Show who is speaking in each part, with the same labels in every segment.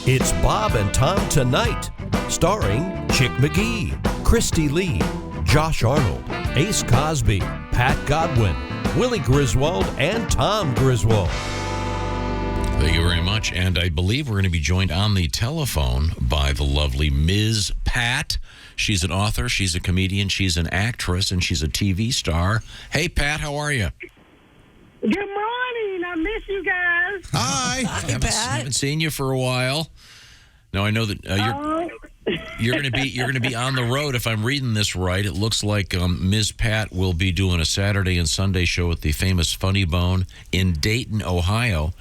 Speaker 1: It's Bob and Tom Tonight, starring Chick McGee, Christy Lee, Josh Arnold, Ace Cosby, Pat Godwin, Willie Griswold, and Tom Griswold.
Speaker 2: Thank you very much. And I believe we're going to be joined on the telephone by the lovely Ms. Pat. She's an author, she's a comedian, she's an actress, and she's a TV star. Hey, Pat, how are you?
Speaker 3: Good morning. I miss you guys.
Speaker 4: Hi.
Speaker 2: Haven't seen you for a while. Now I know that you're going to be on the road. If I'm reading this right, it looks like Ms. Pat will be doing a Saturday and Sunday show at the famous Funny Bone in Dayton, Ohio,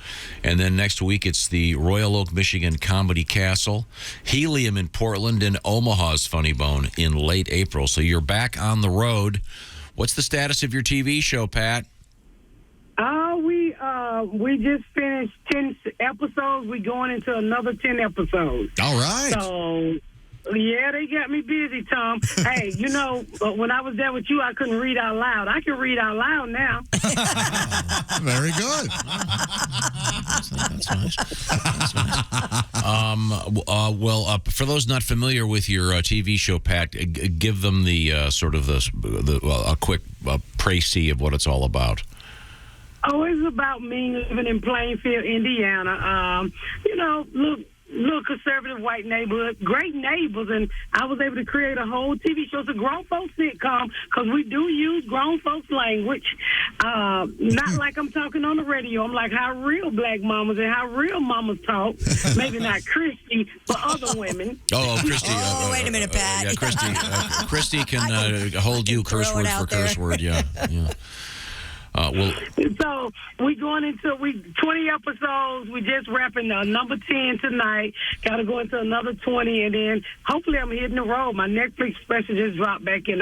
Speaker 2: and then next week it's the Royal Oak, Michigan Comedy Castle, Helium in Portland, and Omaha's Funny Bone in late April. So you're back on the road. What's the status of your TV show, Pat?
Speaker 3: We just finished 10 episodes. We're going into another 10 episodes.
Speaker 4: All right.
Speaker 3: So, yeah, they got me busy, Tom. Hey, you know, when I was there with you, I couldn't read out loud. I can read out loud now.
Speaker 4: Very good.
Speaker 2: That's nice. For those not familiar with your TV show, Pat, give them the a quick précis of what it's all about.
Speaker 3: Oh, it's about me living in Plainfield, Indiana. Little conservative white neighborhood, great neighbors, and I was able to create a whole TV show. It's a grown folks sitcom because we do use grown folks language. Not like I'm talking on the radio. I'm like how real black mamas and how real mamas talk. Maybe not Christy, but other women.
Speaker 2: Oh, Christy.
Speaker 5: Wait a minute, Pat.
Speaker 2: Yeah, Christy can hold you curse word for curse word. Yeah.
Speaker 3: So we going into 20 episodes. We just wrapping number 10 tonight. Got to go into another 20, and then hopefully I'm hitting the road. My Netflix special just dropped back in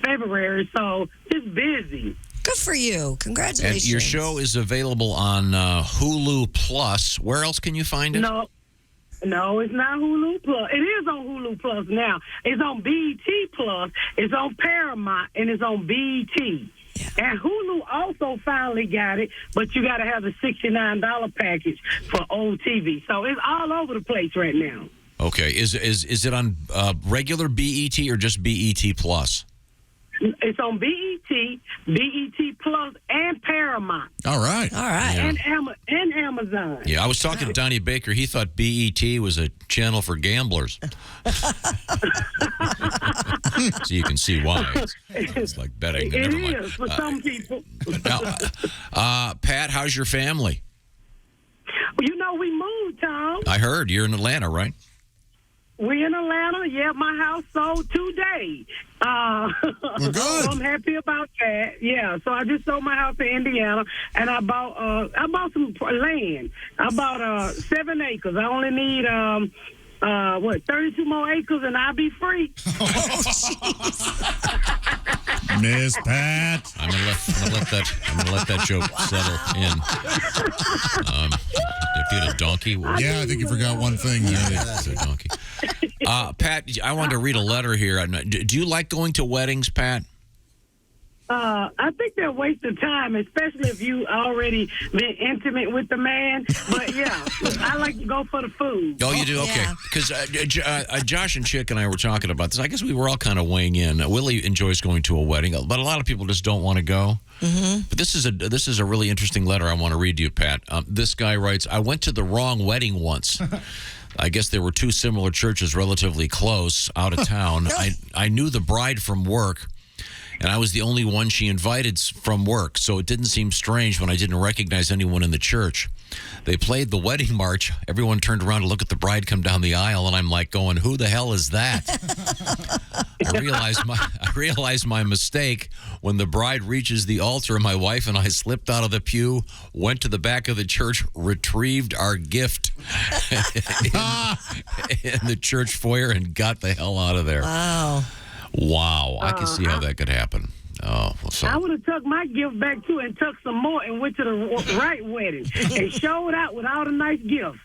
Speaker 3: February, so just busy.
Speaker 5: Good for you. Congratulations.
Speaker 2: And your show is available on Hulu Plus. Where else can you find it?
Speaker 3: No, it's not Hulu Plus. It is on Hulu Plus now. It's on BET Plus. It's on Paramount, and it's on BET. Yeah. And Hulu also finally got it, but you got to have the $69 package for old TV. So it's all over the place right now.
Speaker 2: Okay. Is it on regular BET or just BET Plus?
Speaker 3: It's on BET Plus, and Paramount.
Speaker 4: All right.
Speaker 2: Yeah.
Speaker 3: And Amazon.
Speaker 2: Yeah, I was talking to Donnie Baker. He thought BET was a channel for gamblers. So you can see why. It's like betting.
Speaker 3: It is for some people.
Speaker 2: Now, Pat, how's your family?
Speaker 3: Well, we moved, Tom.
Speaker 2: I heard you're in Atlanta, right?
Speaker 3: We in Atlanta. Yeah, my house sold today.
Speaker 4: Well, good.
Speaker 3: So I'm happy about that. Yeah, so I just sold my house in Indiana, and I bought some land. I bought 7 acres. I only need 32 more acres, and I'll be free.
Speaker 5: Oh, jeez.
Speaker 4: Miss Pat.
Speaker 2: I'm gonna let that joke settle in. If you had a donkey,
Speaker 4: Yeah, I think you forgot one thing there.
Speaker 2: it's a donkey. Pat, I wanted to read a letter here. Do you like going to weddings, Pat?
Speaker 3: I think they're a waste of time, especially if you already been intimate with the man. But yeah, I like to go for the food.
Speaker 2: Oh, you do? Okay. Because Josh and Chick and I were talking about this. I guess we were all kind of weighing in. Willie enjoys going to a wedding, but a lot of people just don't want to go. Mm-hmm. But this is a really interesting letter I want to read to you, Pat. This guy writes, I went to the wrong wedding once. I guess there were two similar churches relatively close out of town. I knew the bride from work, and I was the only one she invited from work, so it didn't seem strange when I didn't recognize anyone in the church. They played the wedding march. Everyone turned around to look at the bride come down the aisle, and I'm like going, who the hell is that? I realized my mistake when the bride reaches the altar. My wife and I slipped out of the pew, went to the back of the church, retrieved our gift in the church foyer, and got the hell out of there. Wow. I can see how that could happen. Oh, well, so.
Speaker 3: I would have took my gift back, too, and took some more and went to the right wedding and showed out with all the nice gifts.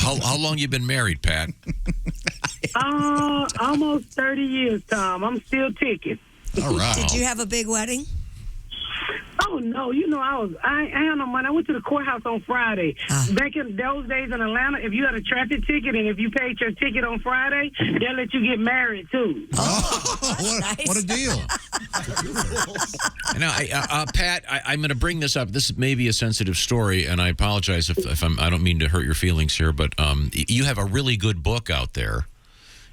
Speaker 2: How long you been married, Pat?
Speaker 3: Almost 30 years, Tom. I'm still ticking.
Speaker 4: All right.
Speaker 5: Did you have a big wedding?
Speaker 3: Oh no, I had no money. I went to the courthouse on Friday. Back in those days in Atlanta, if you had a traffic ticket and if you paid your ticket on Friday, they'll let you get married too.
Speaker 4: What a deal!
Speaker 2: Now, Pat, I'm going to bring this up. This may be a sensitive story, and I apologize if I don't mean to hurt your feelings here, but you have a really good book out there,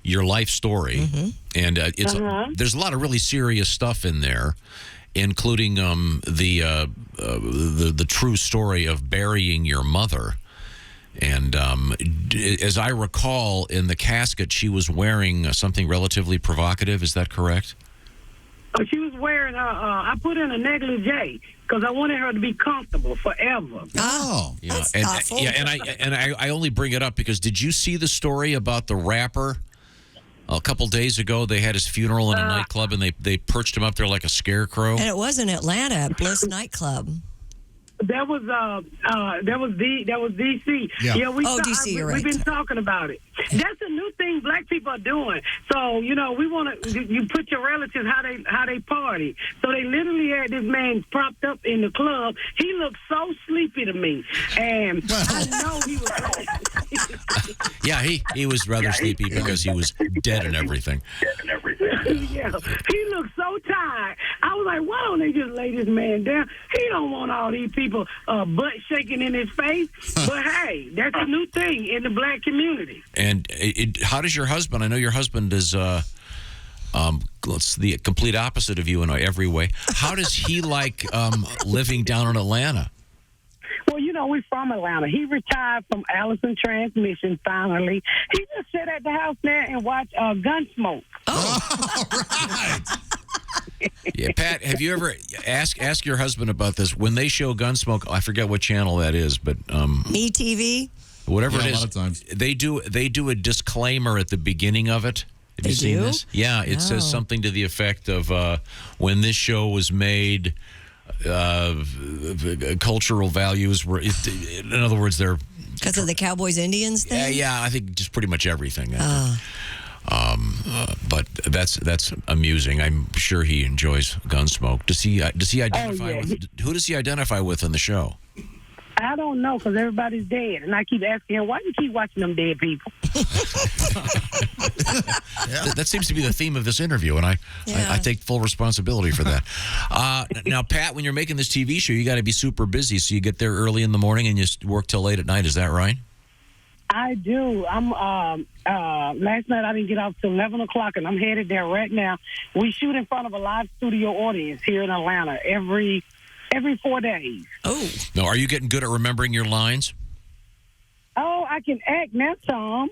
Speaker 2: your life story, and there's a lot of really serious stuff in there, including the true story of burying your mother. And as I recall, in the casket, she was wearing something relatively provocative. Is that correct?
Speaker 3: She was wearing I put in a negligee because I wanted her to be comfortable forever.
Speaker 5: Oh,
Speaker 2: yeah,
Speaker 5: that's
Speaker 2: and
Speaker 5: awful.
Speaker 2: I only bring it up because did you see the story about the rapper? A couple days ago, they had his funeral in a nightclub, and they perched him up there like a scarecrow.
Speaker 5: And it was in Atlanta at Bliss nightclub.
Speaker 3: That was DC.
Speaker 4: Yeah.
Speaker 5: DC, you're right.
Speaker 3: We've been talking about it. That's a new thing black people are doing. So we want to. You put your relatives how they party. So they literally had this man propped up in the club. He looked so sleepy to me, and I know he was.
Speaker 2: Yeah, he was rather sleepy because he was dead and everything.
Speaker 3: Yeah, he looked so tired. I was like, why don't they just lay this man down? He don't want all these people butt shaking in his face. But hey, that's a new thing in the black community.
Speaker 2: And how does your husband? I know your husband is the complete opposite of you in every way. How does he like living down in Atlanta?
Speaker 3: Well, we're from Atlanta. He retired from Allison Transmission finally. He just sit at the house now and watch Gunsmoke.
Speaker 4: All right.
Speaker 2: Yeah, Pat, have you ever ask your husband about this? When they show Gunsmoke, I forget what channel that is, but
Speaker 5: ETV?
Speaker 2: Whatever it is,
Speaker 4: a lot of times.
Speaker 2: they do a disclaimer at the beginning of it. Have you seen this? Yeah, it says something to the effect of when this show was made, cultural values were. In other words, they're
Speaker 5: because of the Cowboys Indians thing.
Speaker 2: Yeah, I think just pretty much everything. But that's amusing. I'm sure he enjoys Gunsmoke. Does he identify with who does he identify with in the show?
Speaker 3: I don't know because everybody's dead, and I keep asking him, why do you keep watching them dead people?
Speaker 2: That seems to be the theme of this interview, and I take full responsibility for that. Now, Pat, when you're making this TV show, you got to be super busy, so you get there early in the morning and you work till late at night. Is that right?
Speaker 3: I do. I'm. Last night I didn't get off till 11 o'clock, and I'm headed there right now. We shoot in front of a live studio audience here in Atlanta every 4 days.
Speaker 5: Oh.
Speaker 2: Now, are you getting good at remembering your lines?
Speaker 3: Oh, I can act now, Tom.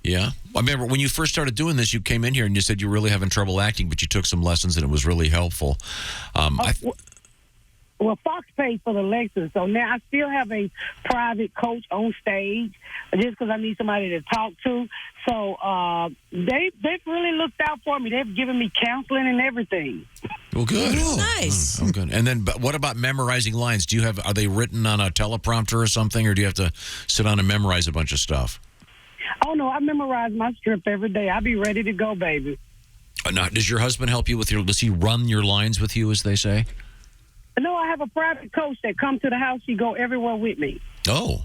Speaker 2: Yeah. I remember when you first started doing this, you came in here and you said you were really having trouble acting, but you took some lessons and it was really helpful.
Speaker 3: Well, Fox paid for the lessons, so now I still have a private coach on stage just because I need somebody to talk to. So they've really looked out for me. They've given me counseling and everything.
Speaker 2: Well, good.
Speaker 5: Nice.
Speaker 2: Oh, good. And then, but what about memorizing lines? Are they written on a teleprompter or something, or do you have to sit down and memorize a bunch of stuff?
Speaker 3: Oh, no, I memorize my script every day. I'll be ready to go, baby.
Speaker 2: Now, does your husband help you with does he run your lines with you, as they say?
Speaker 3: No, I have a private coach that comes to the house. She go everywhere with me.
Speaker 2: Oh,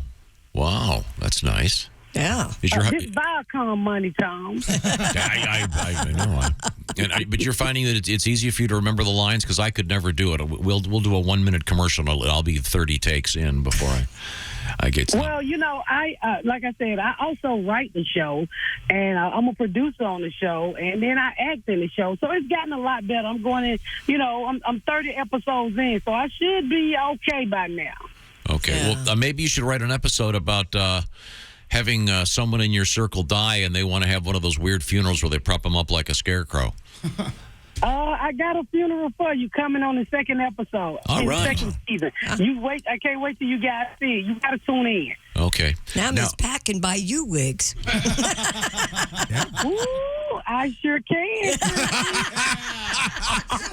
Speaker 2: wow. That's nice.
Speaker 5: Yeah.
Speaker 2: Is your
Speaker 3: this Viacom money, Tom.
Speaker 2: I know. But you're finding that it's easier for you to remember the lines? Because I could never do it. We'll do a 1 minute commercial, and I'll be 30 takes in before I get to
Speaker 3: Well, I like I said, I also write the show, and I'm a producer on the show, and then I act in the show. So it's gotten a lot better. I'm going in, I'm 30 episodes in, so I should be okay by now.
Speaker 2: Okay. Yeah. Well, maybe you should write an episode about having someone in your circle die, and they want to have one of those weird funerals where they prop them up like a scarecrow.
Speaker 3: I got a funeral for you coming on the second episode.
Speaker 2: All right.
Speaker 3: Second season. You wait. I can't wait till you guys see it. You got to tune in.
Speaker 2: Okay.
Speaker 5: Now Miss Pat can buy you wigs.
Speaker 3: Ooh, I sure can.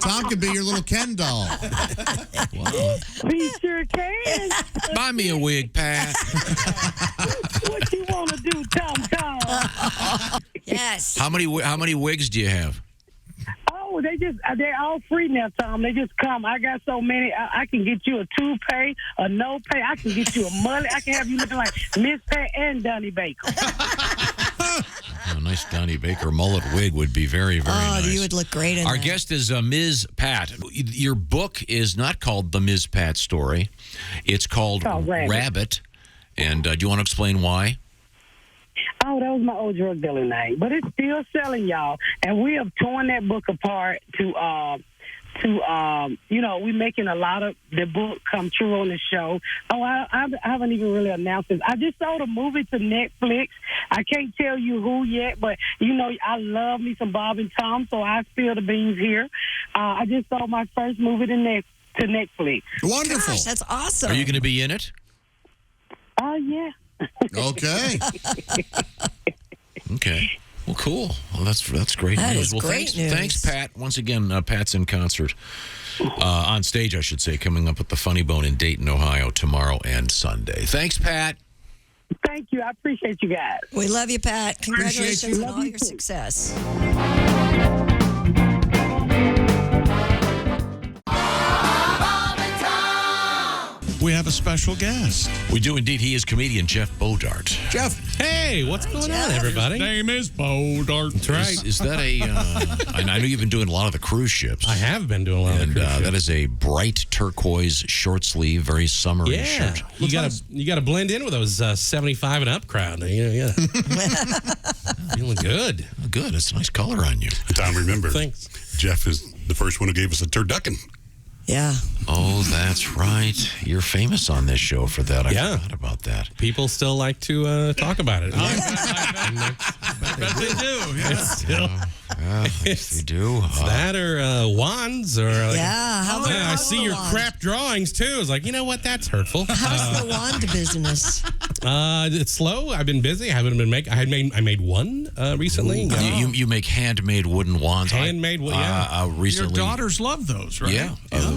Speaker 4: Tom can be your little Ken doll.
Speaker 2: Wow.
Speaker 3: He sure can.
Speaker 2: Buy me a wig, Pat.
Speaker 3: What you want to do, Tom?
Speaker 5: Yes.
Speaker 2: How many wigs do you have?
Speaker 3: Oh, Oh, they're all free now, Tom. They just come. I got so many. I can get you a toupee, a no pay. I can get you a mullet. I can have you looking like Miss Pat and Donnie Baker.
Speaker 2: A nice Donnie Baker mullet wig would be very, very nice.
Speaker 5: Oh, you would look great in
Speaker 2: Our
Speaker 5: that.
Speaker 2: guest is Ms. Pat. Your book is not called The Ms. Pat Story. It's called Rabbit. And do you want to explain why?
Speaker 3: Oh, that was my old drug dealer name. But it's still selling, y'all. And we have torn that book apart to we're making a lot of the book come true on the show. Oh, I haven't even really announced this. I just sold a movie to Netflix. I can't tell you who yet, but, I love me some Bob and Tom, so I spill the beans here. I just sold my first movie to Netflix.
Speaker 4: Wonderful.
Speaker 5: Gosh, that's awesome.
Speaker 2: Are you going to be in it?
Speaker 3: Oh, yeah.
Speaker 4: Okay.
Speaker 2: Okay. Well, cool. Well, that's great
Speaker 5: That
Speaker 2: news.
Speaker 5: is
Speaker 2: Well,
Speaker 5: great news.
Speaker 2: Thanks, Pat. Once again, Pat's in concert, on stage, I should say, coming up at the Funny Bone in Dayton, Ohio, tomorrow and Sunday. Thanks, Pat.
Speaker 3: Thank you. I appreciate you guys.
Speaker 5: We love you, Pat. Congratulations
Speaker 3: you.
Speaker 5: on
Speaker 3: Love
Speaker 5: all
Speaker 3: you
Speaker 5: your
Speaker 3: too.
Speaker 5: success.
Speaker 6: We have a special guest.
Speaker 2: We do indeed. He is comedian Jeff Bodart.
Speaker 4: Jeff.
Speaker 7: Hey, what's going on,
Speaker 6: His
Speaker 7: everybody?
Speaker 6: name is Bodart.
Speaker 7: That's right.
Speaker 2: Is that I know you've been doing a lot of the cruise ships.
Speaker 7: I have been doing a lot of
Speaker 2: And
Speaker 7: cruise ships.
Speaker 2: that is a bright turquoise short sleeve, very summery
Speaker 7: Yeah,
Speaker 2: shirt.
Speaker 7: you gotta blend in with those 75 and up crowd. Yeah. Feeling good.
Speaker 2: Oh, good. It's a nice color on you.
Speaker 6: Tom, remember,
Speaker 7: Thanks.
Speaker 6: Jeff is the first one who gave us a turducken.
Speaker 5: Yeah.
Speaker 2: Oh, that's right. You're famous on this show for that. I
Speaker 7: Yeah.
Speaker 2: forgot about that.
Speaker 7: People still like to talk about it.
Speaker 6: I bet they do. Yeah.
Speaker 7: It's still
Speaker 2: Yes, they do.
Speaker 7: that or wands or
Speaker 5: Yeah. How about
Speaker 7: I see your
Speaker 5: wand?
Speaker 7: crap drawings too. It's like, you know what? That's hurtful.
Speaker 5: How's the wand business?
Speaker 7: It's slow. I've been busy. I haven't been making. I made one recently.
Speaker 2: You make handmade wooden wands.
Speaker 7: Handmade, yeah.
Speaker 6: Your
Speaker 2: Recently,
Speaker 6: daughters love those, right?
Speaker 2: Yeah.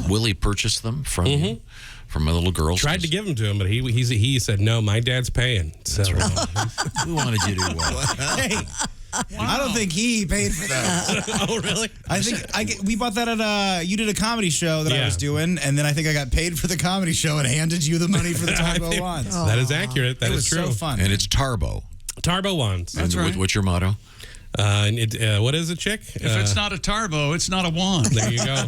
Speaker 2: Willie purchased them from you, from my little girls.
Speaker 7: Tried to give them to him, but he said no. My dad's paying. So
Speaker 2: We wanted you to.
Speaker 8: Hey, I don't think he paid for that.
Speaker 7: oh really?
Speaker 8: I think we bought that at you did a comedy show that I
Speaker 7: Yeah.
Speaker 8: was doing, and then I think I got paid for the comedy show and handed you the money for the
Speaker 7: I
Speaker 8: Tarbo
Speaker 7: think
Speaker 8: wands.
Speaker 7: That is accurate. That
Speaker 8: it
Speaker 7: is
Speaker 8: was
Speaker 7: true.
Speaker 8: so fun.
Speaker 2: And it's Tarbo.
Speaker 7: Tarbo wands.
Speaker 6: That's right.
Speaker 2: What's your motto?
Speaker 7: What is it, chick?
Speaker 6: If it's not a Tarbo, it's not a wand.
Speaker 7: There you go.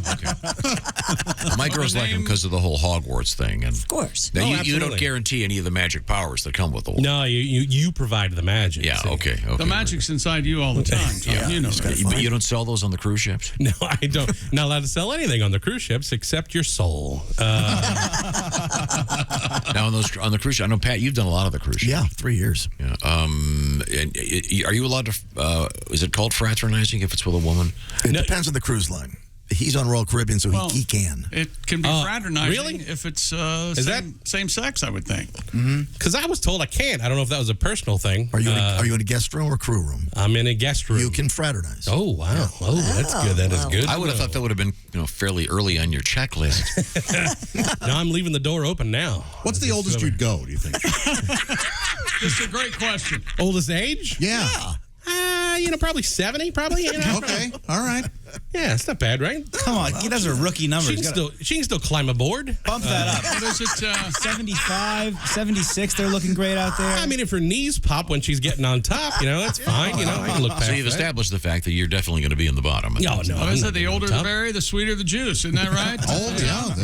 Speaker 2: My girls like them because of the whole Hogwarts thing. And
Speaker 5: Of course.
Speaker 2: now
Speaker 7: Oh,
Speaker 2: you don't
Speaker 7: absolutely.
Speaker 2: guarantee any of the magic powers that come with the wand.
Speaker 7: No, you provide the magic.
Speaker 2: Yeah.
Speaker 7: see.
Speaker 2: Okay.
Speaker 6: The magic's inside you all the time, Tom.
Speaker 2: Yeah.
Speaker 6: You know that.
Speaker 2: But you don't sell those on the cruise ships?
Speaker 7: No, I don't. Not allowed to sell anything on the cruise ships except your soul.
Speaker 2: Now on the cruise ship, I know Pat, you've done a lot of the cruise ships.
Speaker 9: Yeah, 3 years.
Speaker 2: Yeah. Are you allowed to? Is it called fraternizing if it's with a woman?
Speaker 9: It depends on the cruise line. He's on Royal Caribbean, so
Speaker 6: Well,
Speaker 9: he can.
Speaker 6: It can be fraternizing
Speaker 7: really?
Speaker 6: if it's
Speaker 7: that-
Speaker 6: same sex, I would think.
Speaker 7: Because I was told I can't. I don't know if that was a personal thing.
Speaker 9: Are you in a guest room or crew room?
Speaker 7: I'm in a guest room.
Speaker 9: You can fraternize.
Speaker 7: Oh wow! Oh, that's good. That is good.
Speaker 2: I would have thought that would have been fairly early on your checklist.
Speaker 7: No, I'm leaving the door open now.
Speaker 4: What's the oldest you'd go, do you think?
Speaker 6: It's a great question.
Speaker 7: Oldest age?
Speaker 4: Yeah.
Speaker 7: Probably 70. Probably.
Speaker 4: Okay. All right.
Speaker 7: Yeah, it's not bad, right?
Speaker 8: Come on, that's a rookie number.
Speaker 7: She can still climb aboard.
Speaker 8: Bump that up.
Speaker 6: What is it?
Speaker 8: 75, 76, they're looking great out there.
Speaker 7: I mean, if her knees pop when she's getting on top, that's fine. I can look past
Speaker 2: So you've
Speaker 7: that.
Speaker 2: established the fact that you're definitely going to be in the bottom.
Speaker 7: No.
Speaker 6: What
Speaker 7: I'm
Speaker 6: is
Speaker 7: not
Speaker 6: it? The
Speaker 7: getting
Speaker 6: older
Speaker 7: on
Speaker 6: the
Speaker 7: top.
Speaker 6: berry, the sweeter the juice. Isn't that right?
Speaker 4: Oh, yeah.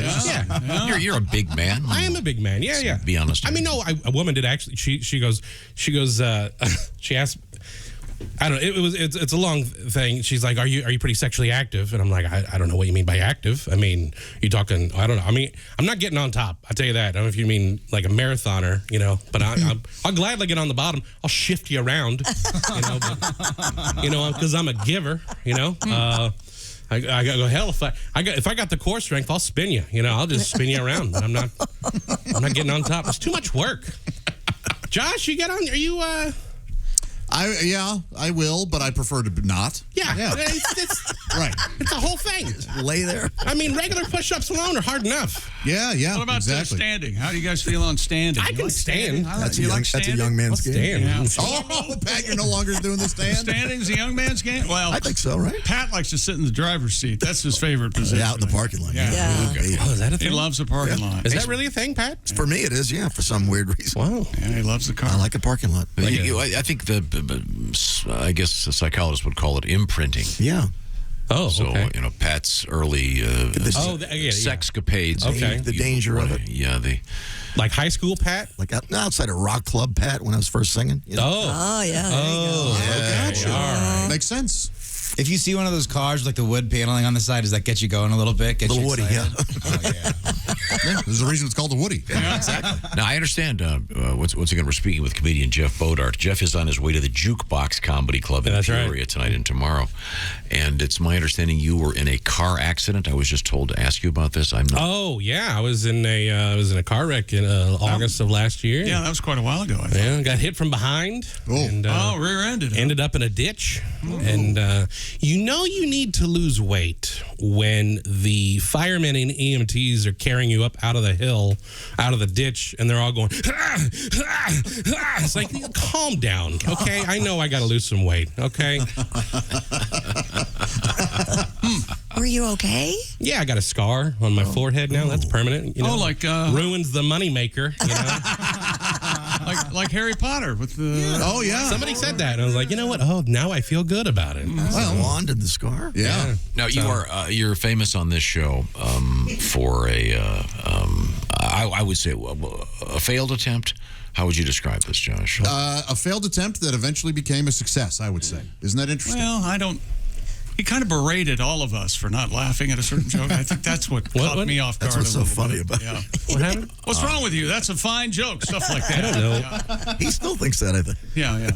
Speaker 7: Yeah.
Speaker 2: You're a big man.
Speaker 7: I am a big man. Yeah.
Speaker 2: Be honest.
Speaker 7: I mean, no, a woman did actually. She goes. She asked. I don't know. It's a long thing. She's like, "Are you pretty sexually active?" And I'm like, "I don't know what you mean by active. I mean, you talking? I don't know. I mean, I'm not getting on top. I tell you that. I don't know if you mean like a marathoner, But I'll gladly get on the bottom. I'll shift you around, because I'm a giver, I go, hell, if I got the core strength, I'll spin you. I'll just spin you around. But I'm not getting on top. It's too much work. Josh, you get on? Are you?
Speaker 4: I will, but I prefer to not.
Speaker 7: Yeah.
Speaker 4: Right.
Speaker 7: It's a whole thing.
Speaker 9: Lay there.
Speaker 7: I mean, regular push-ups alone are hard enough.
Speaker 4: Yeah, yeah.
Speaker 6: What about
Speaker 4: exactly.
Speaker 6: standing? How do you guys feel on standing?
Speaker 7: I
Speaker 6: You
Speaker 7: can
Speaker 6: like
Speaker 7: stand.
Speaker 9: That's a
Speaker 6: you
Speaker 9: young,
Speaker 6: like
Speaker 9: that's a
Speaker 6: standing?
Speaker 9: young man's game.
Speaker 7: Damn.
Speaker 6: Yeah.
Speaker 4: Oh, Pat, you're no longer doing the stand?
Speaker 6: Standing's a young man's game? Well,
Speaker 9: I think so, right?
Speaker 6: Pat likes to sit in the driver's seat. That's his favorite position.
Speaker 9: Out in the parking lot.
Speaker 6: Yeah.
Speaker 5: Yeah.
Speaker 7: Oh, is that a
Speaker 6: He
Speaker 7: thing?
Speaker 6: loves the parking lot.
Speaker 7: Is that really a thing, Pat?
Speaker 9: For me, it is, yeah, for some weird reason.
Speaker 7: Wow.
Speaker 6: Yeah, he loves the car.
Speaker 9: I like the parking lot.
Speaker 2: I think I guess the psychologist would call it imprinting.
Speaker 9: Yeah.
Speaker 7: Oh,
Speaker 2: So,
Speaker 7: okay.
Speaker 2: Pat's early sexcapades.
Speaker 7: Okay.
Speaker 9: The danger of it.
Speaker 2: Yeah,
Speaker 7: Like high school, Pat?
Speaker 9: Like outside a rock club, Pat, when I was first singing. You know?
Speaker 5: Oh, yeah. There you go.
Speaker 7: Gotcha. All right.
Speaker 4: Makes sense.
Speaker 8: If you see one of those cars with like the wood paneling on the side, does that get you going a little bit? Get
Speaker 9: Little
Speaker 8: you
Speaker 9: Woody,
Speaker 8: excited?
Speaker 9: yeah.
Speaker 8: Oh, yeah.
Speaker 4: Yeah, there's a reason it's called a Woody.
Speaker 2: Now, I understand, once again, we're speaking with comedian Jeff Bodart. Jeff is on his way to the Jukebox Comedy Club in
Speaker 7: That's right.
Speaker 2: Peoria tonight and tomorrow. And it's my understanding you were in a car accident. I was just told to ask you about this. I'm not.
Speaker 7: Oh, yeah. I was in a car wreck in August of last year.
Speaker 6: Yeah, that was quite a while ago, I thought.
Speaker 7: Yeah, got hit from behind.
Speaker 4: Oh.
Speaker 7: And,
Speaker 6: rear-ended.
Speaker 7: ended up in a ditch. And you need to lose weight when the firemen and EMTs are carrying you up out of the hill, out of the ditch, and they're all going, ah, ah, ah. It's like, calm down, okay? I know I got to lose some weight, okay?
Speaker 5: Were you okay?
Speaker 7: Yeah, I got a scar on my forehead now. That's permanent. You know? Ruins the moneymaker, you know?
Speaker 6: like Harry Potter with the...
Speaker 4: Oh, yeah.
Speaker 7: Somebody said that, and I was like, you know what? Oh, now I feel good about it.
Speaker 9: Well, wand and the scar.
Speaker 4: Yeah.
Speaker 2: Now, you're famous on this show for I would say, a failed attempt. How would you describe this, Josh?
Speaker 4: A failed attempt that eventually became a success, I would say. Isn't that interesting?
Speaker 6: Well, I don't... He kind of berated all of us for not laughing at a certain joke. I think that's what caught me off guard.
Speaker 9: That's what's
Speaker 6: a
Speaker 9: so
Speaker 6: little
Speaker 9: funny
Speaker 6: bit.
Speaker 9: about it.
Speaker 6: Yeah.
Speaker 7: What happened?
Speaker 6: What's wrong with you? That's a fine joke. Stuff like that.
Speaker 7: I don't know.
Speaker 9: He still thinks that, I think.
Speaker 6: Yeah.
Speaker 2: And,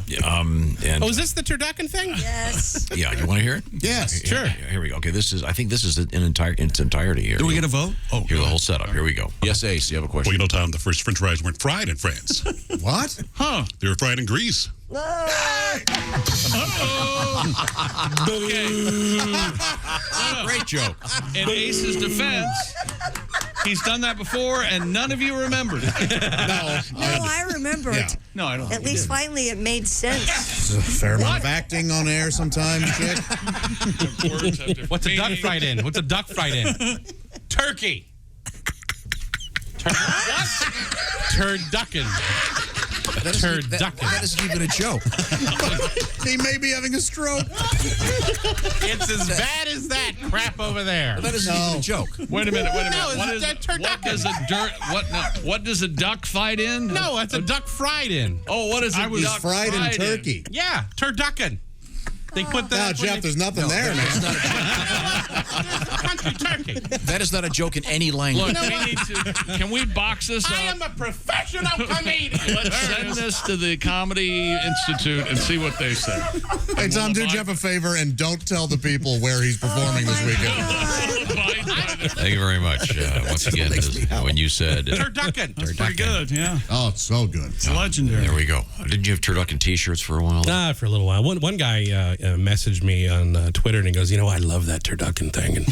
Speaker 7: Oh, is this the turducken thing?
Speaker 5: Yes.
Speaker 2: yeah, you want to hear it?
Speaker 4: Yes.
Speaker 7: Sure.
Speaker 2: Here we go. Okay, I think this is in its entirety here.
Speaker 6: Do we get a vote? Oh,
Speaker 2: Here's the whole setup. Here we go. Yes, Ace, you have a question?
Speaker 10: Well, you know, Tom, the first French fries weren't fried in France.
Speaker 4: What?
Speaker 6: Huh.
Speaker 10: They were fried in grease.
Speaker 2: Great joke.
Speaker 6: In Ace's defense, he's done that before, and none of you remembered it.
Speaker 4: No.
Speaker 5: No, I remember
Speaker 4: Yeah.
Speaker 5: it.
Speaker 6: No, I don't.
Speaker 5: At least finally it made sense.
Speaker 4: A fair amount of acting on air sometimes, chick.
Speaker 6: Words have different
Speaker 7: What's a duck
Speaker 6: meanings.
Speaker 7: fried in? What's a duck fried in? Turkey. What? Turducken. Turducken.
Speaker 2: That isn't even a joke.
Speaker 4: He may be having a stroke.
Speaker 7: It's as bad as that crap over there.
Speaker 2: That isn't even a joke.
Speaker 6: Wait a minute.
Speaker 7: No, it's
Speaker 6: What is
Speaker 7: that turducken.
Speaker 6: what does a duck fight in?
Speaker 7: No, it's a duck fried in.
Speaker 6: Oh, what is a
Speaker 4: He's
Speaker 6: duck
Speaker 4: fried in turkey.
Speaker 7: Yeah, turducken. They put
Speaker 4: Now,
Speaker 7: that.
Speaker 4: Jeff, there's nothing there, man.
Speaker 7: country turkey.
Speaker 2: That is not a joke in any language.
Speaker 6: Look, we need to. Can we box this
Speaker 7: I
Speaker 6: up?
Speaker 7: am a professional comedian.
Speaker 6: Let's send this to the Comedy Institute and see what they say.
Speaker 4: Hey, Tom, do Jeff a favor and don't tell the people where he's performing this weekend.
Speaker 2: Thank you very much. Once again, when you said
Speaker 7: Turducken.
Speaker 6: That's pretty good, yeah.
Speaker 4: Oh, it's so good.
Speaker 6: It's legendary.
Speaker 2: there we go. Didn't you have turducken T-shirts for a while?
Speaker 7: For a little while. One guy messaged me on Twitter and he goes, I love that turducken thing. And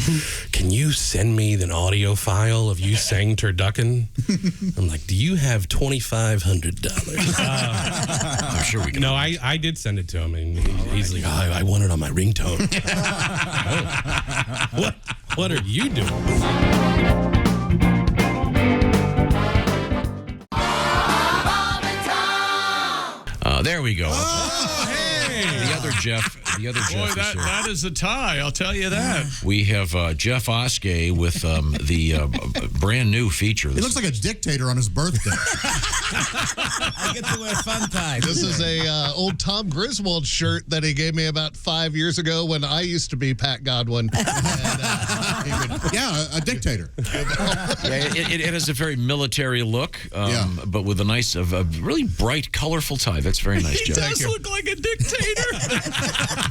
Speaker 7: can you send me an audio file of you saying turducken? I'm like, do you have $2,500?
Speaker 2: I'm sure we can.
Speaker 7: No, I did send it to him, and he's like, I want it on my ringtone. Oh. What are you doing?
Speaker 2: There we go.
Speaker 4: Oh, hey!
Speaker 2: The other Jeff
Speaker 6: Boy,
Speaker 2: is here.
Speaker 6: that is a tie. I'll tell you that.
Speaker 2: We have Jeff Oskay with the brand new feature.
Speaker 4: He looks like a dictator on his birthday.
Speaker 8: I get to wear fun ties.
Speaker 11: This is a old Tom Griswold shirt that he gave me about 5 years ago when I used to be Pat Godwin.
Speaker 4: Yeah, a dictator.
Speaker 2: It has a very military look, but with a nice, really bright, colorful tie. That's very nice,
Speaker 6: He
Speaker 2: Jeff.
Speaker 6: does look like a dictator.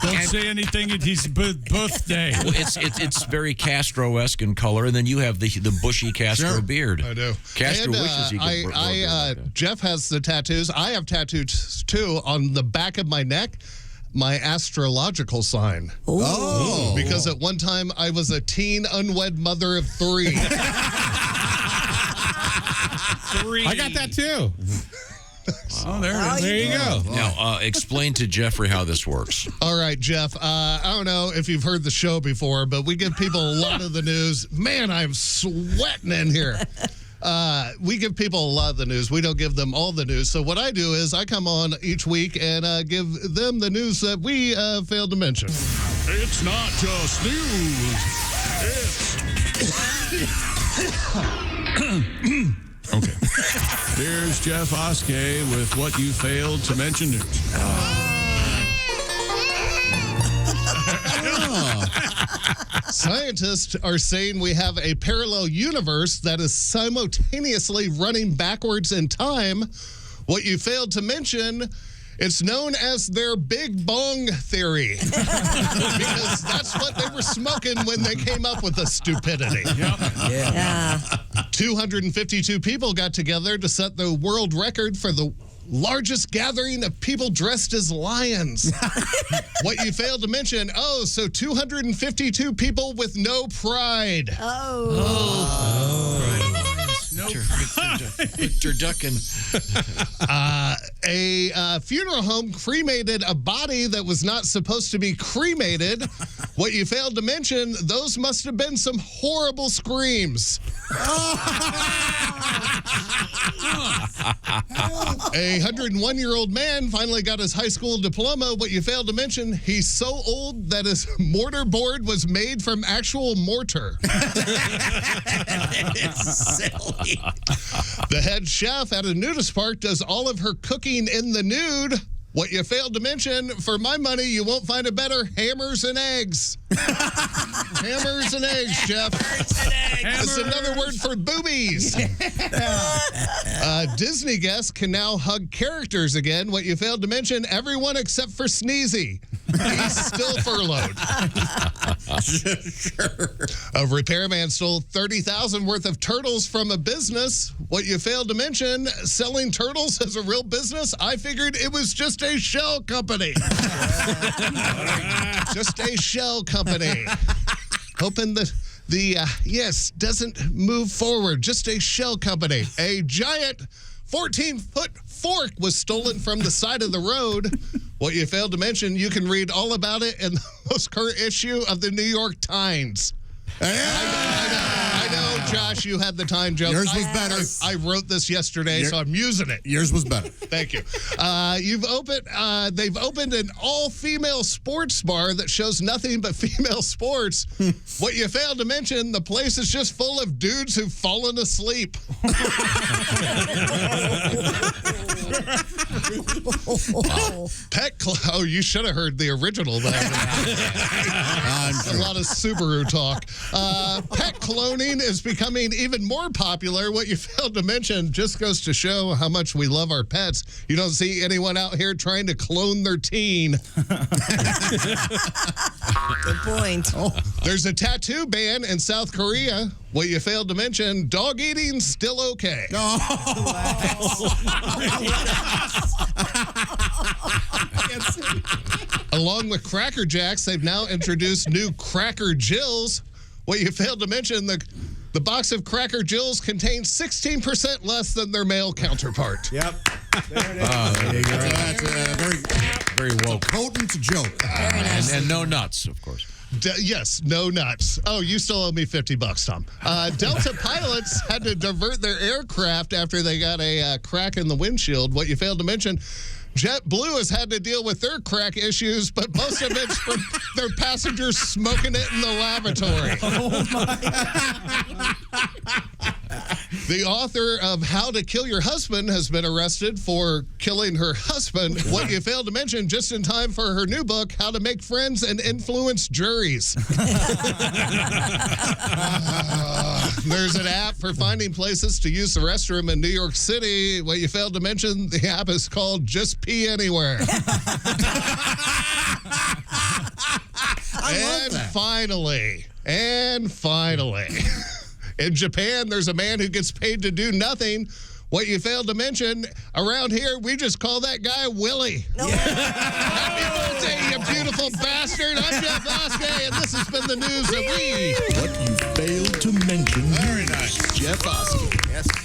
Speaker 6: Don't say anything at his birthday.
Speaker 2: Well, it's very Castro-esque in color, and then you have the bushy Castro beard.
Speaker 11: I do.
Speaker 2: Castro
Speaker 11: And,
Speaker 2: wishes he could.
Speaker 11: Jeff has the tattoos. I have tattoos too on the back of my neck. my astrological sign.
Speaker 9: Oh.
Speaker 11: Because at one time I was a teen unwed mother of 3.
Speaker 7: I got that too.
Speaker 6: Oh, there it is.
Speaker 7: There you go.
Speaker 2: Now, explain to Jeffrey how this works.
Speaker 11: All right, Jeff. I don't know if you've heard the show before, but we give people a lot of the news. Man, I'm sweating in here. We give people a lot of the news. We don't give them all the news. So what I do is I come on each week and give them the news that we failed to mention.
Speaker 10: It's not just news. Okay. Here's Jeff Oskay with what you failed to mention news.
Speaker 11: Scientists are saying we have a parallel universe that is simultaneously running backwards in time. What you failed to mention, it's known as their Big Bong theory. Because that's what they were smoking when they came up with the stupidity.
Speaker 5: Yeah.
Speaker 11: 252 people got together to set the world record for the largest gathering of people dressed as lions. What you failed to mention, so 252 people with no pride.
Speaker 2: No, Victor Duckin.
Speaker 11: A funeral home cremated a body that was not supposed to be cremated. What you failed to mention, those must have been some horrible screams. A 101-year-old man finally got his high school diploma. What you failed to mention, he's so old that his mortar board was made from actual mortar.
Speaker 9: It's silly.
Speaker 11: The head chef at a nudist park does all of her cooking in the nude. What you failed to mention, for my money, you won't find a better hammers and eggs. Hammers and eggs, Jeff. That's another word for boobies. Disney guests can now hug characters again. What you failed to mention, everyone except for Sneezy. He's still furloughed. A repairman stole $30,000 worth of turtles from a business. What you failed to mention, selling turtles is a real business. I figured it was just a shell company. Just a shell company. Hoping that the doesn't move forward. Just a shell company. A giant 14-foot fork was stolen from the side of the road. What you failed to mention, you can read all about it in the most current issue of the New York Times. I know, Josh, you had the time joke.
Speaker 9: Yours was better.
Speaker 11: I wrote this yesterday, so I'm using it.
Speaker 9: Yours was better.
Speaker 11: Thank you. They've opened an all-female sports bar that shows nothing but female sports. What you failed to mention, the place is just full of dudes who've fallen asleep. You should have heard the original. A lot of Subaru talk. Pet cloning is becoming even more popular. What you failed to mention just goes to show how much we love our pets. You don't see anyone out here trying to clone their teen.
Speaker 5: Good point.
Speaker 11: There's a tattoo ban in South Korea. What you failed to mention, dog eating's still okay. Along with Cracker Jacks, they've now introduced new Cracker Jills. What you failed to mention, the box of Cracker Jills contains 16% less than their male counterpart.
Speaker 9: Yep. There you go. That's very woke. Potent joke.
Speaker 2: And no nuts, of course.
Speaker 11: Yes, no nuts. Oh, you still owe me $50, Tom. Delta pilots had to divert their aircraft after they got a crack in the windshield. What you failed to mention, JetBlue has had to deal with their crack issues, but most of it's from their passengers smoking it in the lavatory. Oh, my. The author of How to Kill Your Husband has been arrested for killing her husband. What you failed to mention, just in time for her new book, How to Make Friends and Influence Juries. There's an app for finding places to use the restroom in New York City. What you failed to mention, the app is called Just Pee Anywhere. And finally, in Japan, there's a man who gets paid to do nothing. What you failed to mention, around here, we just call that guy Willie.
Speaker 5: No.
Speaker 11: Happy birthday, you beautiful bastard. I'm Jeff Oskay, and this has been the news of
Speaker 9: What you failed to mention.
Speaker 11: Very nice.
Speaker 9: Jeff Oskay. Yes.